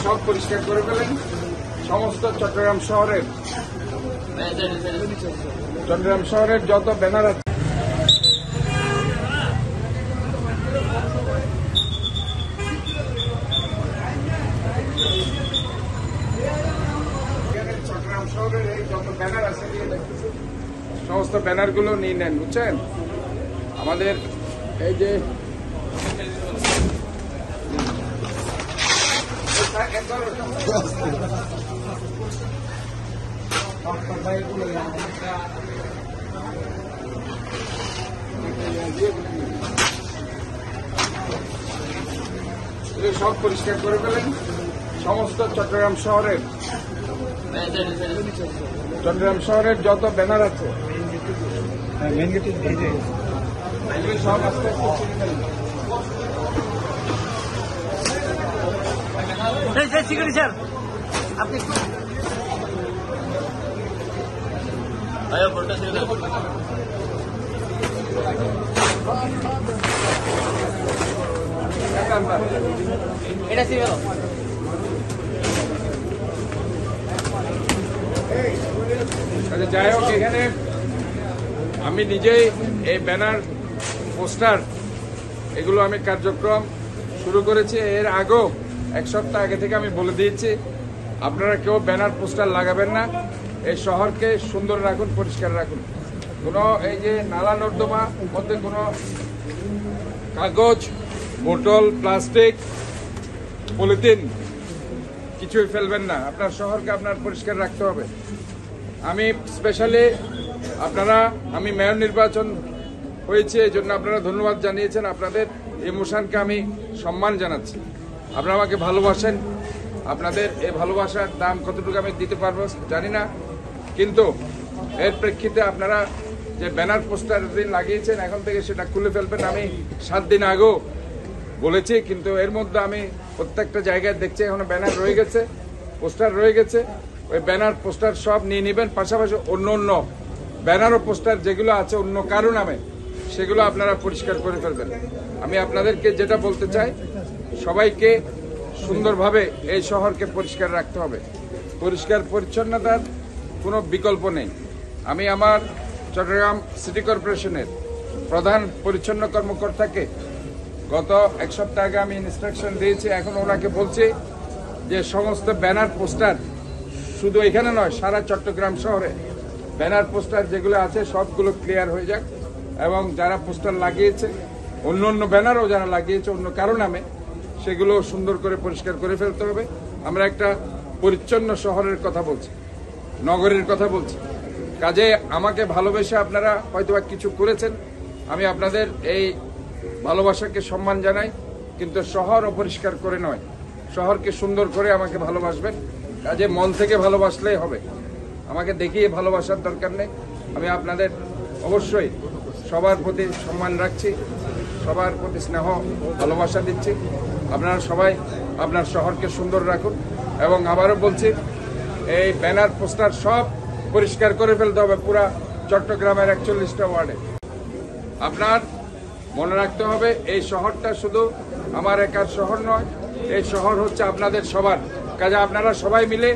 সব পরিষ্কার করে ফেলেন। সমস্ত চট্টগ্রাম শহরের যত ব্যানার আছে চট্টগ্রাম শহরের এই যত ব্যানার আছে সমস্ত ব্যানারগুলো নিয়ে নেন, বুঝছেন? আমাদের এই যে সব পরিষ্কার করে ফেলেন। সমস্ত চট্টগ্রাম শহরের যত ব্যানার আছে সব আস্তে আস্তে চিনে ফেলেন। স্যার আপনি এটা ছিল যাই হোক, এখানে আমি নিজেই এই ব্যানার পোস্টার এগুলো আমি কার্যক্রম শুরু করেছি। এর আগেও এক সপ্তাহ আগে থেকে আমি বলে দিয়েছি, আপনারা কেউ ব্যানার পোস্টার লাগাবেন না। এই শহরকে সুন্দর রাখুন, পরিষ্কার রাখুন। কোনো এই যে নালা নর্দমা মধ্যে কোনো কাগজ, বোতল, প্লাস্টিক, পলিথিন কিছুই ফেলবেন না। আপনার শহরকে আপনার পরিষ্কার রাখতে হবে। আমি স্পেশালি আমি মেয়র নির্বাচন হয়েছে, এই জন্য আপনারা ধন্যবাদ জানিয়েছেন। আপনাদের ইমোশনকে আমি সম্মান জানাচ্ছি। আপনারা আমাকে ভালোবাসেন। আপনাদের এই ভালোবাসার দাম কতটুকু আমি দিতে পারবো জানি না, কিন্তু এর প্রেক্ষিতে আপনারা যে ব্যানার পোস্টার দিন লাগিয়েছেন, এখন থেকে সেটা খুলে ফেলবেন। আমি 7 দিন আগেও বলেছি, কিন্তু এর মধ্যে আমি প্রত্যেকটা জায়গায় দেখছি এখনো ব্যানার রয়ে গেছে, পোস্টার রয়ে গেছে। ওই ব্যানার পোস্টার সব নিয়ে নেবেন। পাশাপাশি অন্য ব্যানার ও পোস্টার যেগুলো আছে অন্য কারো নামে, সেগুলো আপনারা পরিষ্কার করে ফেলবেন। আমি আপনাদেরকে যেটা বলতে চাই, সবাইকে সুন্দরভাবে এই শহরকে পরিষ্কার রাখতে হবে। পরিষ্কার পরিচ্ছন্নতার কোনো বিকল্প নেই। আমি আমার চট্টগ্রাম সিটি কর্পোরেশনের প্রধান পরিচ্ছন্ন কর্মকর্তাকে গত এক সপ্তাহ আগে আমি ইনস্ট্রাকশন দিয়েছি। এখন ওনাকে বলছি যে সমস্ত ব্যানার পোস্টার শুধু এখানে নয়, সারা চট্টগ্রাম শহরে ব্যানার পোস্টার যেগুলো আছে সবগুলো ক্লিয়ার হয়ে যাক, এবং যারা পোস্টার লাগিয়েছে, অন্য ব্যানারও যারা লাগিয়েছে অন্য কারো নামে, সেগুলো সুন্দর করে পরিষ্কার করে ফেলতে হবে। আমরা একটা পরিচ্ছন্ন শহরের কথা বলছি, নগরের কথা বলছি। কাজে আমাকে ভালোবেসে আপনারা হয়তো কিছু করেছেন, আমি আপনাদের এই ভালোবাসাকে সম্মান জানাই। কিন্তু শহর অপরিষ্কার করে নয়, শহরকে সুন্দর করে আমাকে ভালোবাসবেন। কাজে মন থেকে ভালোবাসলেই হবে, আমাকে দেখিয়ে ভালোবাসার দরকার নেই। আমি আপনাদের অবশ্যই সবার প্রতি সম্মান রাখছি, সবার প্রতি স্নেহ ভালোবাসা দিচ্ছি। আপনারা সবাই আপনার শহরকে সুন্দর রাখুন। এবং আবারও বলছি, এই ব্যানার পোস্টার সব পরিষ্কার করে ফেলতে হবে পুরা চট্টগ্রামের 41টা ওয়ার্ডে। আপনার মনে রাখতে হবে, এই শহরটা শুধু আমার একার শহর নয়, এই শহর হচ্ছে আপনাদের সবার। কাজে আপনারা সবাই মিলে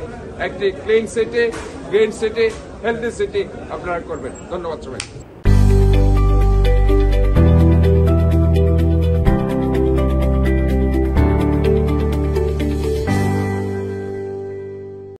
একটি clean city, green city, healthy city আপনারা করবেন। ধন্যবাদ সবাই।